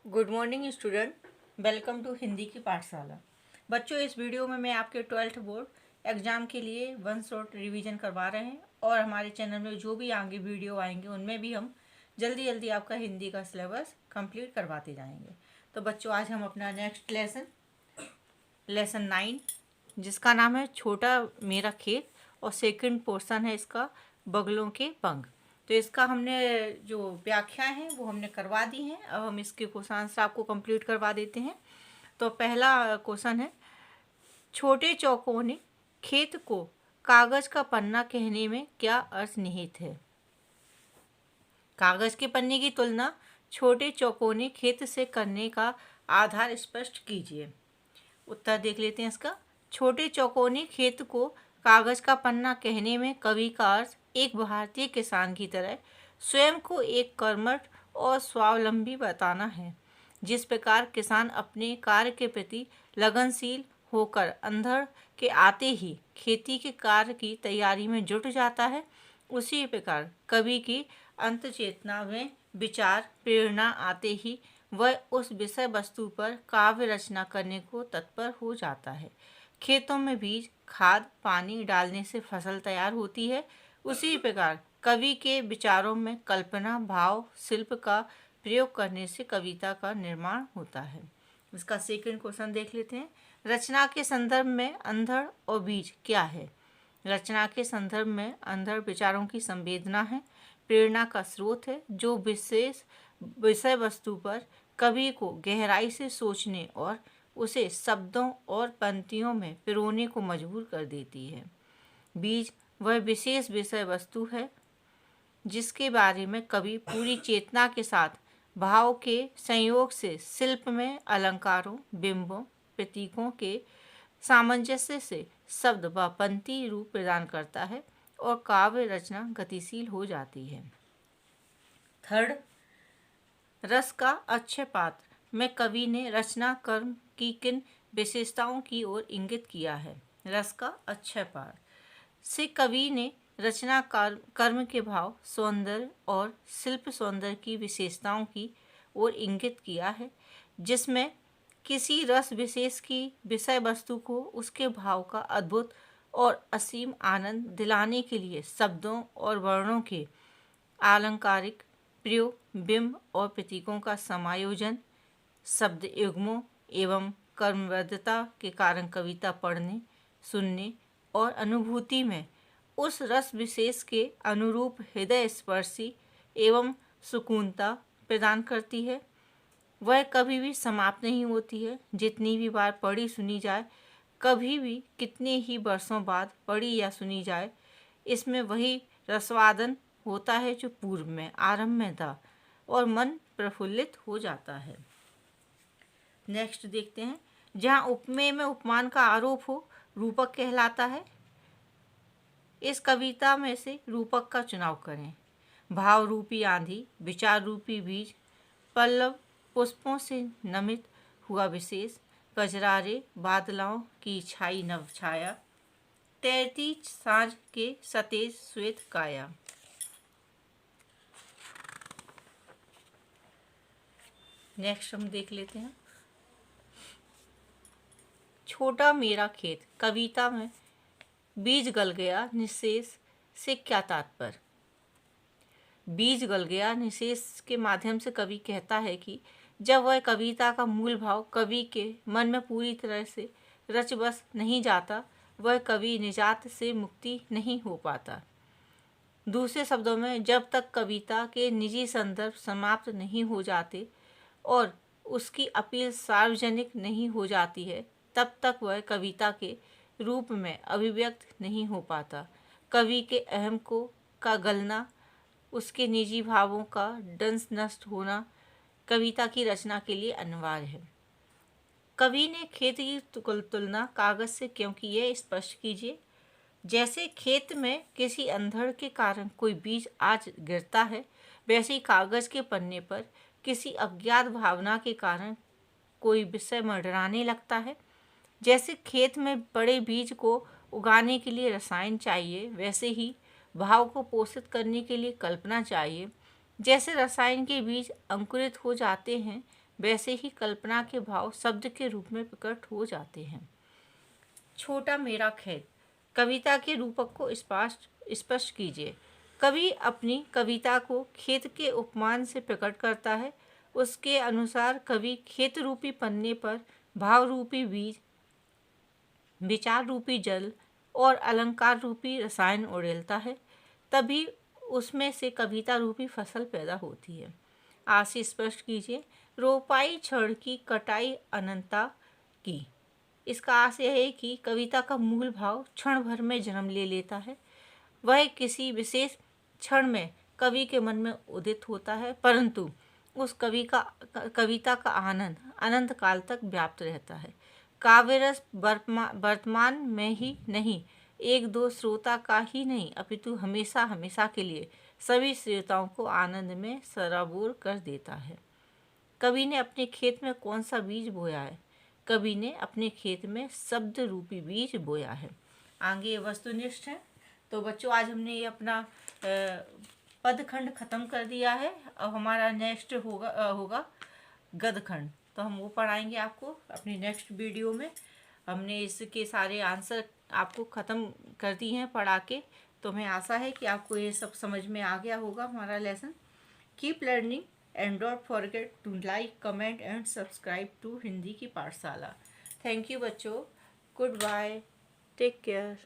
Good morning student, welcome to Hindi की पाठशाला। बच्चों, इस वीडियो में मैं आपके 12th बोर्ड एग्ज़ाम के लिए वन शॉट रिवीजन करवा रहे हैं और हमारे चैनल में जो भी आगे वीडियो आएंगे उनमें भी हम जल्दी जल्दी आपका हिंदी का सिलेबस कंप्लीट करवाते जाएंगे। तो बच्चों, आज हम अपना नेक्स्ट लेसन 9 जिसका नाम है छोटा मेरा खेत और सेकंड पोर्शन है इसका बगलों के पंख। तो इसका हमने जो व्याख्या है वो हमने करवा दी हैं। अब हम इसके क्वेश्चन आंसर आपको कंप्लीट करवा देते हैं। तो पहला क्वेश्चन है, छोटे चौकोने खेत को कागज का पन्ना कहने में क्या अर्थ निहित है? कागज के पन्ने की तुलना छोटे चौकोने खेत से करने का आधार स्पष्ट कीजिए। उत्तर देख लेते हैं इसका। छोटे चौकोने खेत को कागज का पन्ना कहने में कवि का अर्थ एक भारतीय किसान की तरह स्वयं को एक कर्मठ और स्वावलंबी बताना है। जिस प्रकार किसान अपने कार्य के प्रति लगनशील होकर अंधड़ के आते ही खेती के कार्य की तैयारी में जुट जाता है, उसी प्रकार कवि की अंत चेतना में विचार प्रेरणा आते ही वह उस विषय वस्तु पर काव्य रचना करने को तत्पर हो जाता है। खेतों में बीज खाद पानी डालने से फसल तैयार होती है, उसी प्रकार कवि के विचारों में कल्पना भाव शिल्प का प्रयोग करने से कविता का निर्माण होता है। इसका सेकंड क्वेश्चन देख लेते हैं। रचना के संदर्भ में अंधड़ और बीज क्या है? रचना के संदर्भ में अंधड़ विचारों की संवेदना है, प्रेरणा का स्रोत है, जो विशेष विषय वस्तु पर कवि को गहराई से सोचने और उसे शब्दों और पंक्तियों में पिरोने को मजबूर कर देती है। बीज वह विशेष विषय वस्तु है जिसके बारे में कवि पूरी चेतना के साथ भाव के संयोग से शिल्प में अलंकारों बिंबों प्रतीकों के सामंजस्य से शब्द व पंक्ति रूप प्रदान करता है और काव्य रचना गतिशील हो जाती है। थर्ड, रस का अक्षय पात्र में कवि ने रचना कर्म की किन विशेषताओं की ओर इंगित किया है? रस का अक्षय पात्र से कवि ने रचना कर्म के भाव सौंदर्य और शिल्प सौंदर्य की विशेषताओं की ओर इंगित किया है, जिसमें किसी रस विशेष की विषय वस्तु को उसके भाव का अद्भुत और असीम आनंद दिलाने के लिए शब्दों और वर्णों के आलंकारिक प्रयोग बिंब और प्रतीकों का समायोजन शब्द युग्मों एवं कर्मबद्धता के कारण कविता पढ़ने सुनने और अनुभूति में उस रस विशेष के अनुरूप हृदय स्पर्शी एवं सुकूनता प्रदान करती है। वह कभी भी समाप्त नहीं होती है। जितनी भी बार पढ़ी सुनी जाए, कभी भी कितने ही वर्षों बाद पढ़ी या सुनी जाए, इसमें वही रसवादन होता है जो पूर्व में आरंभ में था और मन प्रफुल्लित हो जाता है। नेक्स्ट देखते हैं। जहाँ उपमेय में उपमान का आरोप हो, रूपक कहलाता है। इस कविता में से रूपक का चुनाव करें। भाव रूपी आंधी, विचार रूपी बीज, पल्लव पुष्पों से नमित हुआ विशेष, कजरारे बादलों की छाई नव छाया, तैरती साँझ के सतेज श्वेत काया। नेक्स्ट हम देख लेते हैं। छोटा मेरा खेत कविता में बीज गल गया निशेष से क्या तात्पर्य? बीज गल गया निशेष के माध्यम से कवि कहता है कि जब वह कविता का मूल भाव कवि के मन में पूरी तरह से रच बस नहीं जाता, वह कवि निजात से मुक्ति नहीं हो पाता। दूसरे शब्दों में, जब तक कविता के निजी संदर्भ समाप्त नहीं हो जाते और उसकी अपील सार्वजनिक नहीं हो जाती है, तब तक वह कविता के रूप में अभिव्यक्त नहीं हो पाता। कवि के अहम को का गलना, उसके निजी भावों का दंश नष्ट होना कविता की रचना के लिए अनिवार्य है। कवि ने खेत की तुलना कागज से क्यों की, यह स्पष्ट कीजिए। जैसे खेत में किसी अंधड़ के कारण कोई बीज आज गिरता है, वैसे ही कागज के पन्ने पर किसी अज्ञात भावना के कारण कोई विषय मडराने लगता है। जैसे खेत में बड़े बीज को उगाने के लिए रसायन चाहिए, वैसे ही भाव को पोषित करने के लिए कल्पना चाहिए। जैसे रसायन के बीज अंकुरित हो जाते हैं, वैसे ही कल्पना के भाव शब्द के रूप में प्रकट हो जाते हैं। छोटा मेरा खेत। कविता के रूपक को स्पष्ट कीजिए। कवि अपनी कविता को खेत के उपमान से प्रकट करता है। उसके अनुसार कवि खेत रूपी पन्ने पर भाव रूपी बीज, विचार रूपी जल और अलंकार रूपी रसायन उड़ेलता है, तभी उसमें से कविता रूपी फसल पैदा होती है। आज से स्पष्ट कीजिए। रोपाई क्षण की, कटाई अनंतता की। इसका आशय है कि कविता का मूल भाव क्षण भर में जन्म ले लेता है। वह किसी विशेष क्षण में कवि के मन में उदित होता है, परंतु उस कविता का आनंद अनंत काल तक व्याप्त रहता है। काव्य रस वर्तमान में ही नहीं, एक दो श्रोता का ही नहीं, अपितु हमेशा हमेशा के लिए सभी श्रोताओं को आनंद में सराबोर कर देता है। कवि ने अपने खेत में कौन सा बीज बोया है? कवि ने अपने खेत में शब्द रूपी बीज बोया है। आगे ये वस्तुनिष्ठ है। तो बच्चों, आज हमने ये अपना पदखंड खत्म कर दिया है। अब हमारा नेक्स्ट होगा गदखंड। तो हम वो पढ़ाएंगे आपको अपनी नेक्स्ट वीडियो में। हमने इसके सारे आंसर आपको ख़त्म कर दिए हैं पढ़ा के। तो हमें आशा है कि आपको ये सब समझ में आ गया होगा हमारा lesson. Keep learning and don't forget to like, comment and subscribe to Hindi की पाठशाला। थैंक यू बच्चों। Good bye. Take care.